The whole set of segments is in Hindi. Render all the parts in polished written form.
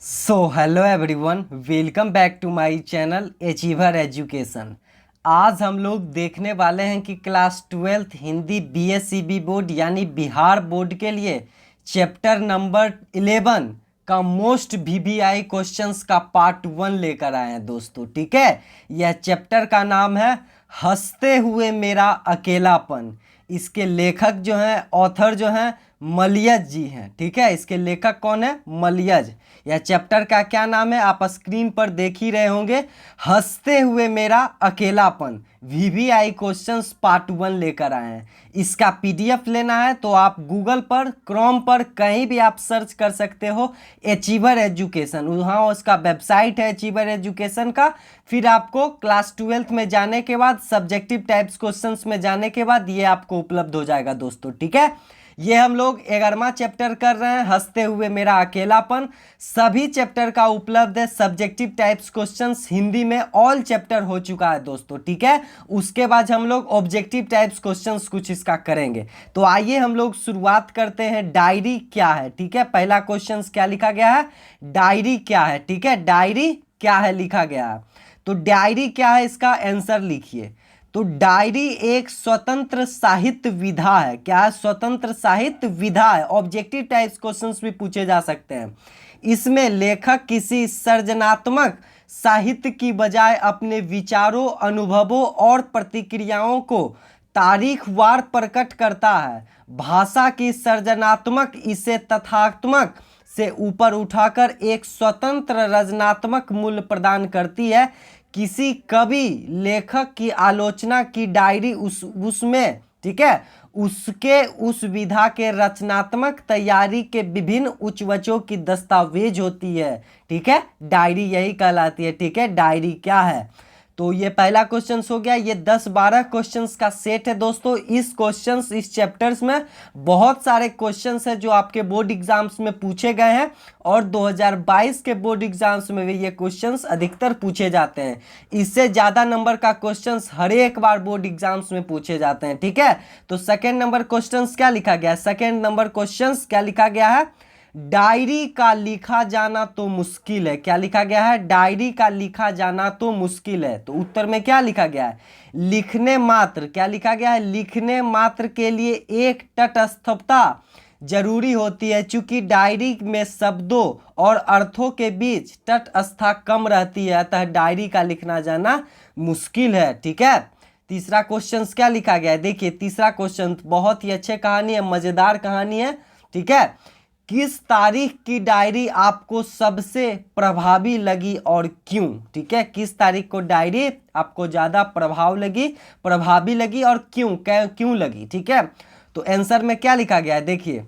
Hello everyone, welcome back to my channel achiever education. आज हम लोग देखने वाले हैं कि class 12th Hindi BSEB board यानी बिहार बोर्ड के लिए चैप्टर नंबर 11 का मोस्ट वीवीआई क्वेश्चंस का पार्ट 1 लेकर आए हैं दोस्तों। ठीक है, यह चैप्टर का नाम है हंसते हुए मेरा अकेलापन। इसके लेखक जो हैं, ऑथर जो हैं, मलियज जी हैं। ठीक है, इसके लेखक कौन है? मलियज। यह चैप्टर का क्या नाम है आप स्क्रीन पर देख ही रहे होंगे, हंसते हुए मेरा अकेलापन। वीवीआई क्वेश्चंस पार्ट 1 लेकर आए हैं। इसका पीडीएफ लेना है तो आप गूगल पर, क्रोम पर, कहीं भी आप सर्च कर सकते हो अचीवर एजुकेशन। वहाँ उसका वेबसाइट है अचीवर एजुकेशन का। फिर आपको क्लास 12th में जाने के बाद, सब्जेक्टिव टाइप्स क्वेश्चंस में जाने के बाद ये आपको उपलब्ध हो जाएगा दोस्तों। ठीक है, ये हम लोग 11वां चैप्टर कर रहे हैं, हंसते हुए मेरा अकेलापन। सभी चैप्टर का उपलब्ध है सब्जेक्टिव टाइप्स क्वेश्चंस हिंदी में, ऑल चैप्टर हो चुका है दोस्तों। ठीक है, उसके बाद हम लोग ऑब्जेक्टिव टाइप्स क्वेश्चंस कुछ इसका करेंगे। तो आइए हम लोग शुरुआत करते हैं। डायरी क्या है? ठीक है, पहला क्वेश्चन क्या लिखा गया है? डायरी क्या है? ठीक है, डायरी क्या है लिखा गया है। तो डायरी क्या है, इसका आंसर लिखिए। तो डायरी एक स्वतंत्र साहित्य विधा है। क्या है? स्वतंत्र साहित्य विधा है। ऑब्जेक्टिव टाइप्स क्वेश्चंस भी पूछे जा सकते हैं। इसमें लेखक किसी सृजनात्मक साहित्य की बजाय अपने विचारों, अनुभवों और प्रतिक्रियाओं को तारीखवार प्रकट करता है। भाषा की सृजनात्मक इसे तथात्मक से ऊपर उठाकर एक स्वतंत्र रचनात्मक मूल्य प्रदान करती है। किसी कवि, लेखक की आलोचना की डायरी उसमें, ठीक है, उसके उस विधा के रचनात्मक तैयारी के विभिन्न उच्चवचों की दस्तावेज होती है। ठीक है, डायरी यही कहलाती है। ठीक है, डायरी क्या है? तो ये पहला क्वेश्चन हो गया। ये 10-12 क्वेश्चंस का सेट है दोस्तों। इस चैप्टर्स में बहुत सारे क्वेश्चंस हैं जो आपके बोर्ड एग्जाम्स में पूछे गए हैं, और 2022 के बोर्ड एग्जाम्स में भी ये क्वेश्चंस अधिकतर पूछे जाते हैं। इससे ज़्यादा नंबर का क्वेश्चंस हर एक बार बोर्ड एग्जाम्स में पूछे जाते हैं। ठीक है, तो सेकेंड नंबर क्वेश्चंस क्या लिखा गया है? सेकेंड नंबर क्वेश्चंस क्या लिखा गया है? डायरी का लिखा जाना तो मुश्किल है। क्या लिखा गया है? डायरी का लिखा जाना तो मुश्किल है। तो उत्तर में क्या लिखा गया है? लिखने मात्र। क्या लिखा गया है? लिखने मात्र के लिए एक तटस्थता जरूरी होती है। चूंकि डायरी में शब्दों और अर्थों के बीच तटस्थता कम रहती है, अतः डायरी का लिखना जाना मुश्किल है। ठीक है, तीसरा क्वेश्चन क्या लिखा गया है? देखिए, तीसरा क्वेश्चन बहुत ही अच्छे कहानी है, मजेदार कहानी है। ठीक है, किस तारीख की डायरी आपको सबसे प्रभावी लगी और क्यों? ठीक है, किस तारीख को डायरी आपको ज्यादा प्रभावी लगी और क्यों लगी? ठीक है, तो आंसर में क्या लिखा गया है? देखिए,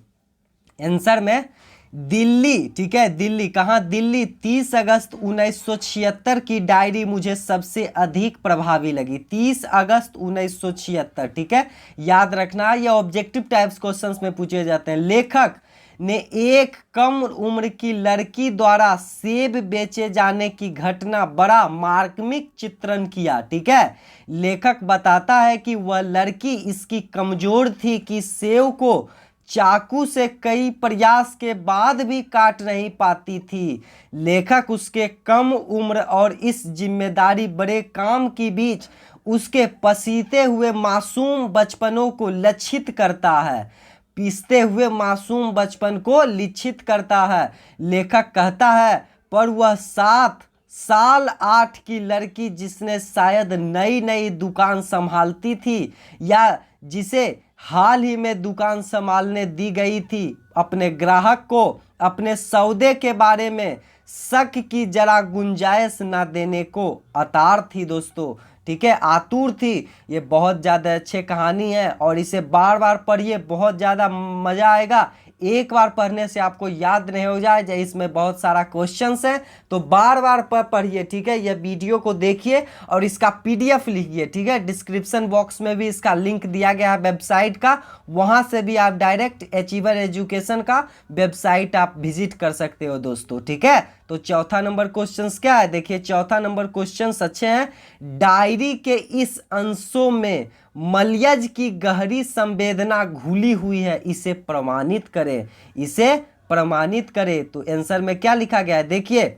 आंसर में दिल्ली। ठीक है, दिल्ली। कहाँ? दिल्ली 30 अगस्त 1976 की डायरी मुझे सबसे अधिक प्रभावी लगी। 30 अगस्त 1976। ठीक है, याद रखना, ये ऑब्जेक्टिव टाइप्स क्वेश्चंस में पूछे जाते हैं। लेखक ने एक कम उम्र की लड़की द्वारा सेब बेचे जाने की घटना बड़ा मार्मिक चित्रण किया। ठीक है, लेखक बताता है कि वह लड़की इसकी कमजोर थी कि सेब को चाकू से कई प्रयास के बाद भी काट नहीं पाती थी। लेखक उसके कम उम्र और इस जिम्मेदारी बड़े काम के बीच उसके पसीते हुए मासूम बचपनों को लक्षित करता है। पीसते हुए मासूम बचपन को लिखित करता है। लेखक कहता है, पर वह 7 साल 8 की लड़की जिसने शायद नई नई दुकान संभालती थी, या जिसे हाल ही में दुकान संभालने दी गई थी, अपने ग्राहक को अपने सौदे के बारे में शक की जरा गुंजाइश न देने को अतार थी दोस्तों। ठीक है, आतुर थी। ये बहुत ज़्यादा अच्छी कहानी है और इसे बार बार पढ़िए, बहुत ज़्यादा मज़ा आएगा। एक बार पढ़ने से आपको याद नहीं हो जाए, जैसे इसमें बहुत सारा क्वेश्चंस है, तो बार बार पढ़िए। ठीक है, यह वीडियो को देखिए और इसका पीडीएफ लिखिए। ठीक है, डिस्क्रिप्शन बॉक्स में भी इसका लिंक दिया गया है वेबसाइट का, वहाँ से भी आप डायरेक्ट अचीवर एजुकेशन का वेबसाइट आप विजिट कर सकते हो दोस्तों। ठीक है, तो चौथा नंबर क्वेश्चन क्या है? देखिए, चौथा नंबर क्वेश्चन अच्छे हैं। डायरी के इस अंशों में मलियज की गहरी संवेदना घुली हुई है, इसे प्रमाणित करें। इसे प्रमाणित करे। तो आंसर में क्या लिखा गया है, देखिए,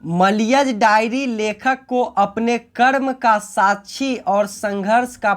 मलयज डायरी लेखक को अपने कर्म का साक्षी और संघर्ष का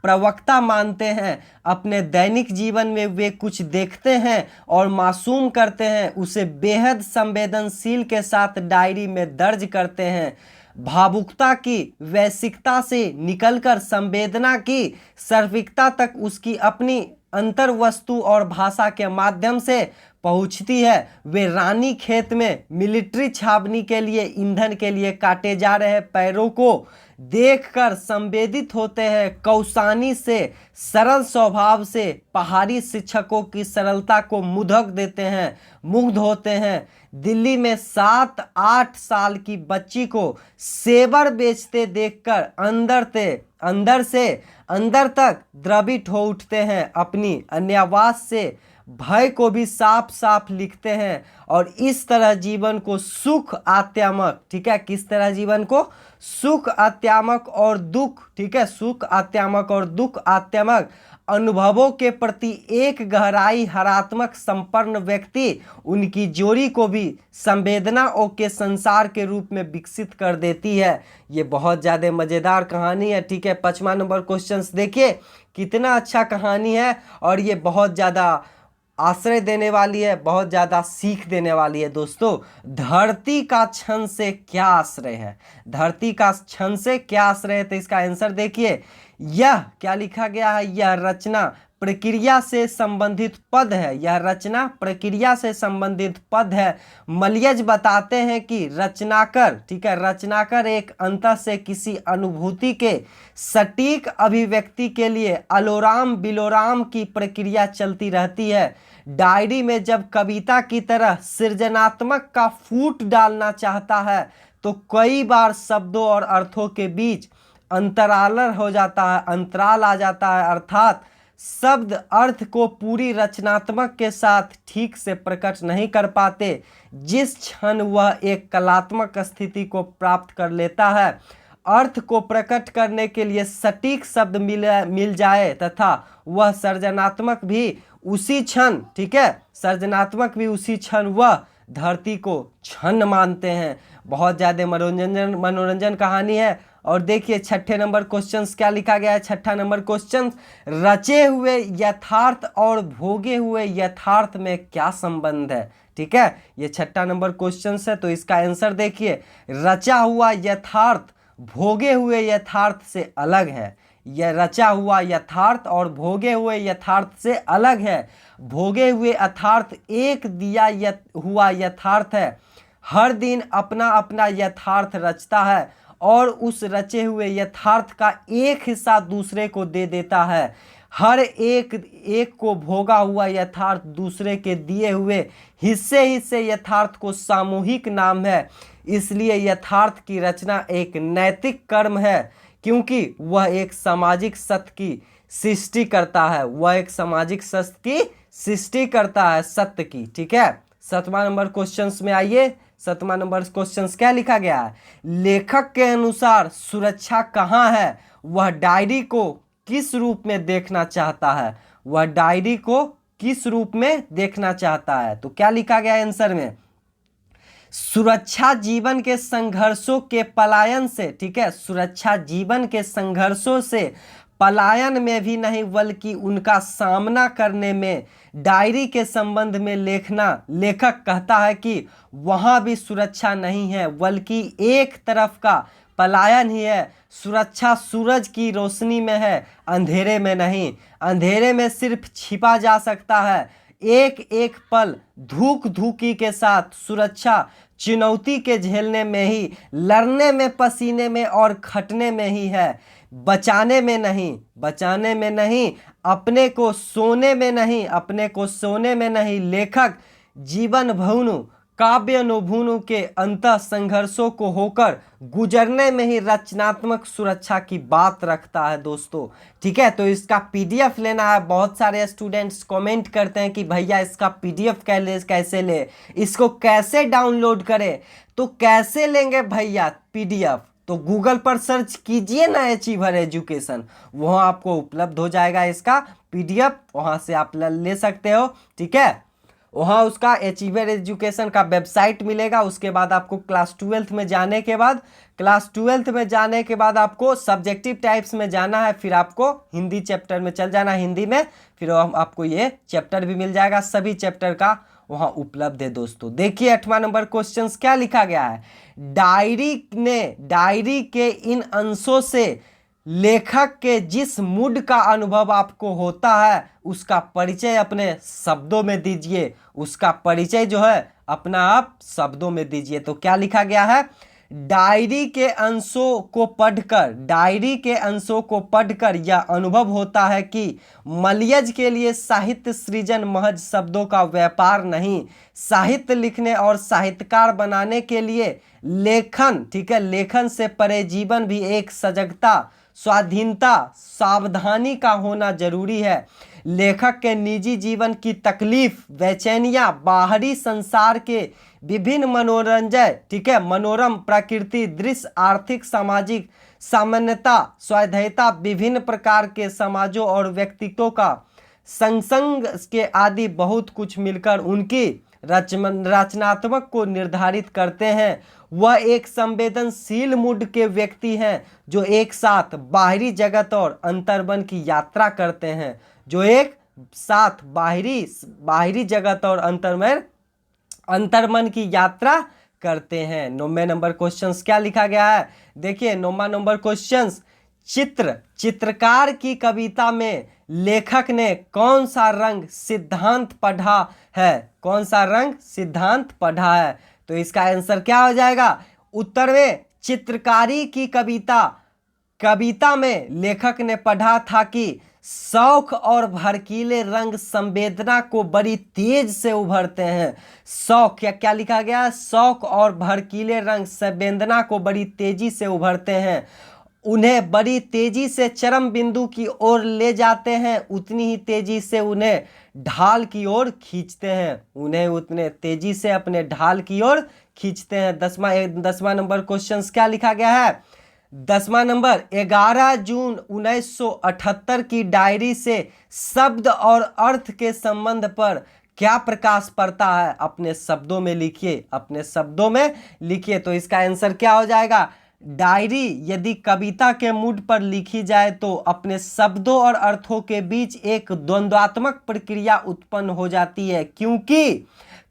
प्रवक्ता मानते हैं। अपने दैनिक जीवन में वे कुछ देखते हैं और मासूम करते हैं, उसे बेहद संवेदनशील के साथ डायरी में दर्ज करते हैं। भावुकता की वैश्विकता से निकलकर संवेदना की सर्विकता तक उसकी अपनी अंतर वस्तु और भाषा के माध्यम से पहुंचती है। वे रानी खेत में मिलिट्री छावनी के लिए ईंधन के लिए काटे जा रहे पैरों को देखकर संवेदित होते हैं। कौसानी से सरल स्वभाव से पहाड़ी शिक्षकों की सरलता को मुग्ध होते हैं। दिल्ली में 7-8 साल की बच्ची को सेवर बेचते देखकर अंदर से अंदर तक द्रवित हो उठते हैं। अपनी अन्यावास से भय को भी साफ साफ लिखते हैं और इस तरह जीवन को सुख आत्यामक, ठीक है, किस तरह जीवन को सुख आत्यामक और दुख, ठीक है, सुख आत्यामक और दुख आत्यामक अनुभवों के प्रति एक गहराई हरात्मक संपन्न व्यक्ति उनकी जोड़ी को भी संवेदनाओं के संसार के रूप में विकसित कर देती है। ये बहुत ज़्यादा मज़ेदार कहानी है, ठीक है। 5वां नंबर क्वेश्चन देखिए कितना अच्छा कहानी है और ये बहुत ज़्यादा आश्रय देने वाली है, बहुत ज़्यादा सीख देने वाली है। दोस्तों, धरती का क्षण से क्या आश्रय है, धरती का क्षण से क्या आश्रय है, तो इसका आंसर देखिए, यह क्या लिखा गया है, यह रचना प्रक्रिया से संबंधित पद है, यह रचना प्रक्रिया से संबंधित पद है। मलयज बताते हैं कि रचनाकर, ठीक है, रचनाकर एक अंत से किसी अनुभूति के सटीक अभिव्यक्ति के लिए अलोराम बिलोराम की प्रक्रिया चलती रहती है। डायरी में जब कविता की तरह सृजनात्मक का फूट डालना चाहता है तो कई बार शब्दों और अर्थों के बीच अंतराल आ जाता है, अर्थात शब्द अर्थ को पूरी रचनात्मक के साथ ठीक से प्रकट नहीं कर पाते। जिस क्षण वह एक कलात्मक स्थिति को प्राप्त कर लेता है, अर्थ को प्रकट करने के लिए सटीक शब्द मिल जाए तथा वह सृजनात्मक भी उसी क्षण, ठीक है, सृजनात्मक भी उसी क्षण वह धरती को क्षण मानते हैं। बहुत ज़्यादा मनोरंजन कहानी है। और देखिए 6ठे नंबर क्वेश्चन क्या लिखा गया है। 6ठा नंबर क्वेश्चन, रचे हुए यथार्थ और भोगे हुए यथार्थ में क्या संबंध है, ठीक है, ये 6ठा नंबर क्वेश्चन है। तो इसका आंसर देखिए, रचा हुआ यथार्थ भोगे हुए यथार्थ से अलग है। यह रचा हुआ यथार्थ और भोगे हुए यथार्थ से अलग है। भोगे हुए यथार्थ एक दिया हुआ यथार्थ है, हर दिन अपना अपना यथार्थ रचता है और उस रचे हुए यथार्थ का एक हिस्सा दूसरे को दे देता है। हर एक को भोगा हुआ यथार्थ दूसरे के दिए हुए हिस्से यथार्थ को सामूहिक नाम है। इसलिए यथार्थ की रचना एक नैतिक कर्म है, क्योंकि वह एक सामाजिक सत्य की सृष्टि करता है, वह एक सामाजिक सत्य की सृष्टि करता है, सत्य की, ठीक है। 7वां नंबर क्वेश्चन में आइए। 7वां नंबर क्वेश्चन क्या लिखा गया है, लेखक के अनुसार सुरक्षा कहाँ है, वह डायरी को किस रूप में देखना चाहता है, वह डायरी को किस रूप में देखना चाहता है। तो क्या लिखा गया है आंसर में, सुरक्षा जीवन के संघर्षों के पलायन से, ठीक है, सुरक्षा जीवन के संघर्षों से पलायन में भी नहीं बल्कि उनका सामना करने में डायरी के संबंध में लेखक कहता है कि वहाँ भी सुरक्षा नहीं है बल्कि एक तरफ का पलायन ही है। सुरक्षा सूरज की रोशनी में है, अंधेरे में नहीं। अंधेरे में सिर्फ छिपा जा सकता है। एक एक पल धूक धूकी के साथ सुरक्षा चुनौती के झेलने में ही, लड़ने में, पसीने में और खटने में ही है, बचाने में नहीं, अपने को सोने में नहीं। लेखक जीवन भवनु काव्य अनुभूनु के अंत संघर्षों को होकर गुजरने में ही रचनात्मक सुरक्षा की बात रखता है दोस्तों, ठीक है। तो इसका पीडीएफ लेना है। बहुत सारे स्टूडेंट्स कमेंट करते हैं कि भैया इसका पीडीएफ कैसे ले, इसको कैसे डाउनलोड करें। तो कैसे लेंगे भैया पीडीएफ, तो गूगल पर सर्च कीजिए ना अचीवर एजुकेशन, वहाँ आपको उपलब्ध हो जाएगा इसका पीडीएफ, वहाँ से आप ले सकते हो, ठीक है। वहाँ उसका अचीवर एजुकेशन का वेबसाइट मिलेगा। उसके बाद आपको क्लास 12th में जाने के बाद आपको सब्जेक्टिव टाइप्स में जाना है, फिर आपको हिंदी चैप्टर में चल जाना, हिंदी में फिर आपको ये चैप्टर भी मिल जाएगा, सभी चैप्टर का वहाँ उपलब्ध है दोस्तों। देखिए 8वां नंबर क्वेश्चन क्या लिखा गया है। डायरी के इन अंशों से लेखक के जिस मूड का अनुभव आपको होता है उसका परिचय अपने शब्दों में दीजिए। उसका परिचय जो है अपना आप शब्दों में दीजिए। तो क्या लिखा गया है, डायरी के अंशों को पढ़कर यह अनुभव होता है कि मलयज के लिए साहित्य सृजन महज शब्दों का व्यापार नहीं, साहित्य लिखने और साहित्यकार बनाने के लिए लेखन, ठीक है, लेखन से परे जीवन भी एक सजगता, स्वाधीनता, सावधानी का होना जरूरी है। लेखक के निजी जीवन की तकलीफ, बेचैनियां, बाहरी संसार के विभिन्न मनोरंजन, ठीक है, मनोरम प्रकृति दृश्य, आर्थिक सामाजिक सामान्यता, स्वायत्तता, विभिन्न प्रकार के समाजों और व्यक्तित्वों का संसंग के आदि बहुत कुछ मिलकर उनकी रचनात्मक को निर्धारित करते हैं। वह एक संवेदनशील मूड के व्यक्ति हैं जो एक साथ बाहरी जगत और अंतर्मन की यात्रा करते हैं, जो एक साथ बाहरी जगत और अंतर्मन की यात्रा करते हैं। 9वें नंबर क्वेश्चन क्या लिखा गया है, देखिए 9वां नंबर क्वेश्चन, चित्रकार की कविता में लेखक ने कौन सा रंग सिद्धांत पढ़ा है। तो इसका आंसर क्या हो जाएगा, उत्तर में चित्रकारी की कविता में लेखक ने पढ़ा था कि शौक और भड़कीले रंग संवेदना को बड़ी तेज से उभरते हैं। शौक क्या लिखा गया है, शौक और भड़कीले रंग संवेदना को बड़ी तेजी से उभरते हैं, उन्हें बड़ी तेजी से चरम बिंदु की ओर ले जाते हैं, उतनी ही तेजी से उन्हें ढाल की ओर खींचते हैं, उन्हें उतने तेजी से अपने ढाल की ओर खींचते हैं। 10वां नंबर क्वेश्चन क्या लिखा गया है, 10वां नंबर, 11 जून 1978 की डायरी से शब्द और अर्थ के संबंध पर क्या प्रकाश पड़ता है। अपने शब्दों में लिखिए। तो इसका आंसर क्या हो जाएगा, डायरी यदि कविता के मूड पर लिखी जाए तो अपने शब्दों और अर्थों के बीच एक द्वंद्वात्मक प्रक्रिया उत्पन्न हो जाती है, क्योंकि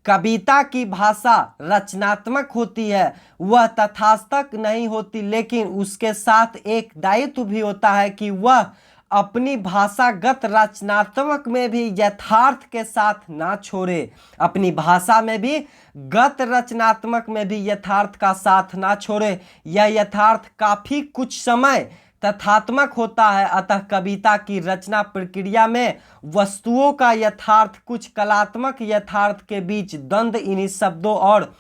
कविता की भाषा रचनात्मक होती है, वह तथास्तक नहीं होती, लेकिन उसके साथ एक दायित्व भी होता है कि वह अपनी भाषागत रचनात्मक में भी यथार्थ के साथ ना छोड़े, अपनी भाषा में भी गत रचनात्मक में भी यथार्थ का साथ ना छोड़े। यह यथार्थ काफी कुछ समय तथात्मक होता है, अतः कविता की रचना प्रक्रिया में वस्तुओं का यथार्थ कुछ कलात्मक यथार्थ के बीच द्वंद्व इन्हीं शब्दों और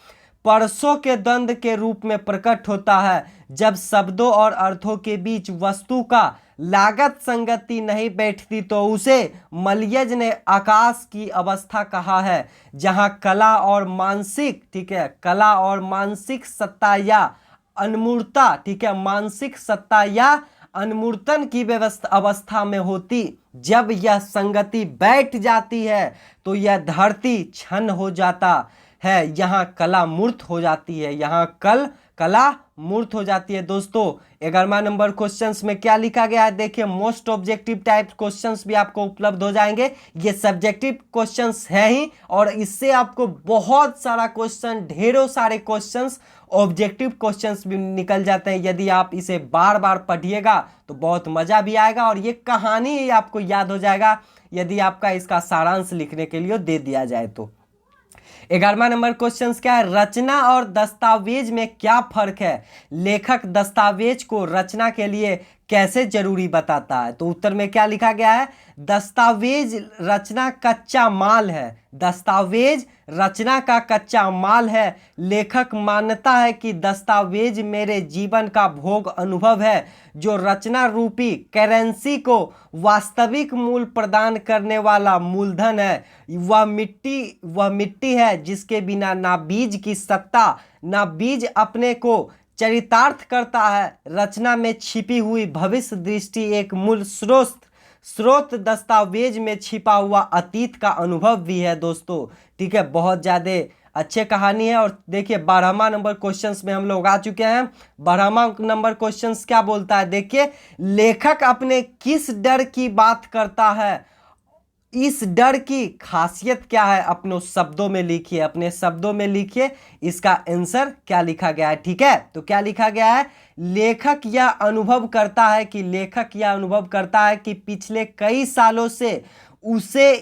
परसों के द्वंद्व के रूप में प्रकट होता है। जब शब्दों और अर्थों के बीच वस्तु का लागत संगति नहीं बैठती तो उसे मलयज ने आकाश की अवस्था कहा है, जहां कला और मानसिक, ठीक है, कला और मानसिक सत्ता या अनमूर्ता, ठीक है, मानसिक सत्ता या अनमूर्तन की अवस्था में होती। जब यह संगति बैठ जाती है तो यह धरती छन्न हो जाता है, यहाँ कला मूर्त हो जाती है, कला मूर्त हो जाती है। दोस्तों 11वां नंबर क्वेश्चंस में क्या लिखा गया है, देखिए मोस्ट ऑब्जेक्टिव टाइप क्वेश्चंस भी आपको उपलब्ध हो जाएंगे। ये सब्जेक्टिव क्वेश्चंस है ही, और इससे आपको बहुत सारा क्वेश्चन, ढेरों सारे क्वेश्चंस ऑब्जेक्टिव क्वेश्चंस भी निकल जाते हैं। यदि आप इसे बार बार पढ़िएगा तो बहुत मजा भी आएगा, और ये कहानी ही आपको याद हो जाएगा यदि आपका इसका सारांश लिखने के लिए दे दिया जाए तो। 11वां नंबर क्वेश्चन क्या है, रचना और दस्तावेज में क्या फर्क है। लेखक दस्तावेज को रचना के लिए कैसे जरूरी बताता है। तो उत्तर में क्या लिखा गया है, दस्तावेज रचना कच्चा माल है, दस्तावेज रचना का कच्चा माल है। लेखक मानता है कि दस्तावेज मेरे जीवन का भोग अनुभव है, जो रचना रूपी करेंसी को वास्तविक मूल प्रदान करने वाला मूलधन है। वह मिट्टी है जिसके बिना ना बीज की सत्ता, ना बीज अपने को चरितार्थ करता है। रचना में छिपी हुई भविष्य दृष्टि एक मूल स्रोत दस्तावेज में छिपा हुआ अतीत का अनुभव भी है दोस्तों। ठीक है, बहुत ज़्यादा अच्छे कहानी है। और देखिए 12वां नंबर क्वेश्चंस में हम लोग आ चुके हैं। 12वां नंबर क्वेश्चंस क्या बोलता है, देखिए, लेखक अपने किस डर की बात करता है, इस डर की खासियत क्या है, अपने शब्दों में लिखिए, अपने शब्दों में लिखिए इसका आंसर क्या लिखा गया है। ठीक है, तो क्या लिखा गया है, लेखक यह अनुभव करता है कि लेखक यह अनुभव करता है कि पिछले कई सालों से उसे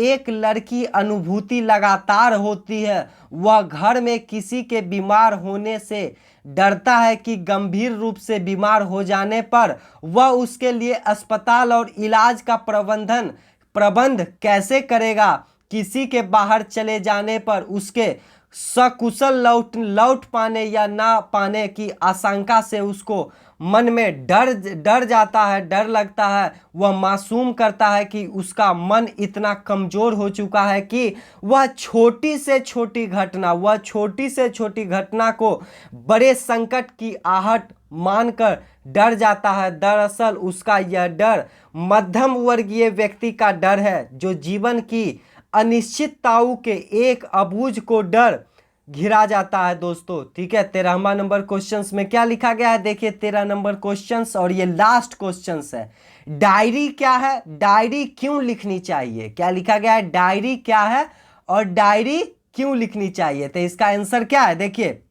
एक लड़की अनुभूति लगातार होती है। वह घर में किसी के बीमार होने से डरता है कि गंभीर रूप से बीमार हो जाने पर वह उसके लिए अस्पताल और इलाज का प्रबंध कैसे करेगा। किसी के बाहर चले जाने पर उसके सकुशल लौट पाने या ना पाने की आशंका से उसको मन में डर जाता है, डर लगता है। वह मासूम करता है कि उसका मन इतना कमज़ोर हो चुका है कि वह छोटी से छोटी घटना को बड़े संकट की आहट मानकर डर जाता है। दरअसल उसका यह डर मध्यम वर्गीय व्यक्ति का डर है जो जीवन की अनिश्चितताओं के एक अबूझ को डर घिरा जाता है दोस्तों। ठीक है, 13वां नंबर क्वेश्चंस में क्या लिखा गया है, देखिए 13 नंबर क्वेश्चंस और ये लास्ट क्वेश्चंस है। डायरी क्या है, डायरी क्यों लिखनी चाहिए, क्या लिखा गया है, डायरी क्या है और डायरी क्यों लिखनी चाहिए। तो इसका आंसर क्या है, देखिए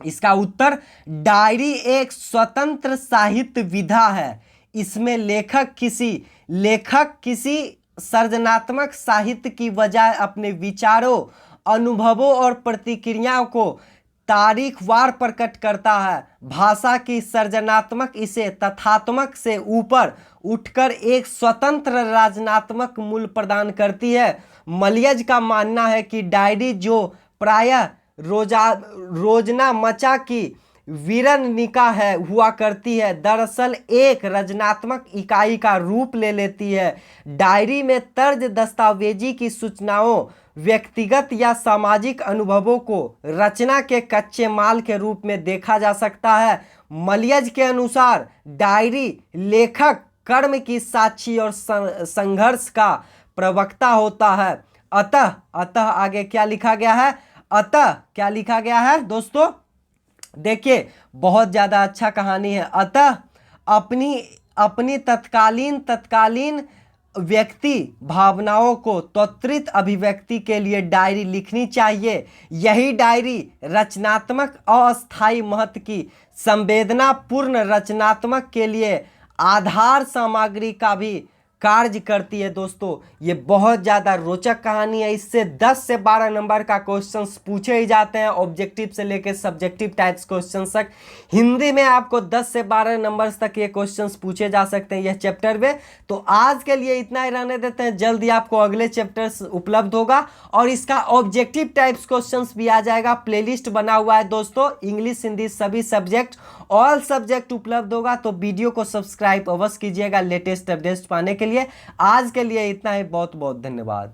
इसका उत्तर, डायरी एक स्वतंत्र साहित्य विधा है। इसमें लेखक किसी सृजनात्मक साहित्य की बजाय अपने विचारों, अनुभवों और प्रतिक्रियाओं को तारीखवार प्रकट करता है। भाषा की सृजनात्मक इसे तथ्यात्मक से ऊपर उठकर एक स्वतंत्र रचनात्मक मूल्य प्रदान करती है। मलियज का मानना है कि डायरी जो प्रायः रोजनामचा की वीरनिका हुआ करती है, दरअसल एक रचनात्मक इकाई का रूप ले लेती है। डायरी में तर्ज दस्तावेजी की सूचनाओं, व्यक्तिगत या सामाजिक अनुभवों को रचना के कच्चे माल के रूप में देखा जा सकता है। मलियज के अनुसार डायरी लेखक कर्म की साक्षी और संघर्ष का प्रवक्ता होता है। अतः आगे क्या लिखा गया है, अतः क्या लिखा गया है दोस्तों, देखिए बहुत ज़्यादा अच्छा कहानी है। अतः अपनी तत्कालीन व्यक्ति भावनाओं को त्वरित अभिव्यक्ति के लिए डायरी लिखनी चाहिए। यही डायरी रचनात्मक अस्थायी महत्व की संवेदनापूर्ण रचनात्मक के लिए आधार सामग्री का भी कार्य करती है दोस्तों। ये बहुत ज़्यादा रोचक कहानी है। इससे 10 से 12 नंबर का क्वेश्चंस पूछे ही जाते हैं, ऑब्जेक्टिव से लेकर सब्जेक्टिव टाइप्स क्वेश्चन तक। हिंदी में आपको 10 से 12 नंबर्स तक ये क्वेश्चंस पूछे जा सकते हैं यह चैप्टर में। तो आज के लिए इतना ही रहने देते हैं, जल्दी आपको अगले चैप्टर्स उपलब्ध होगा और इसका ऑब्जेक्टिव टाइप्स क्वेश्चंस भी आ जाएगा। प्लेलिस्ट बना हुआ है दोस्तों, इंग्लिश हिंदी सभी सब्जेक्ट, ऑल सब्जेक्ट उपलब्ध होगा। तो वीडियो को सब्सक्राइब अवश्य कीजिएगा लेटेस्ट अपडेट्स पाने के लिए। आज के लिए इतना ही, बहुत बहुत धन्यवाद।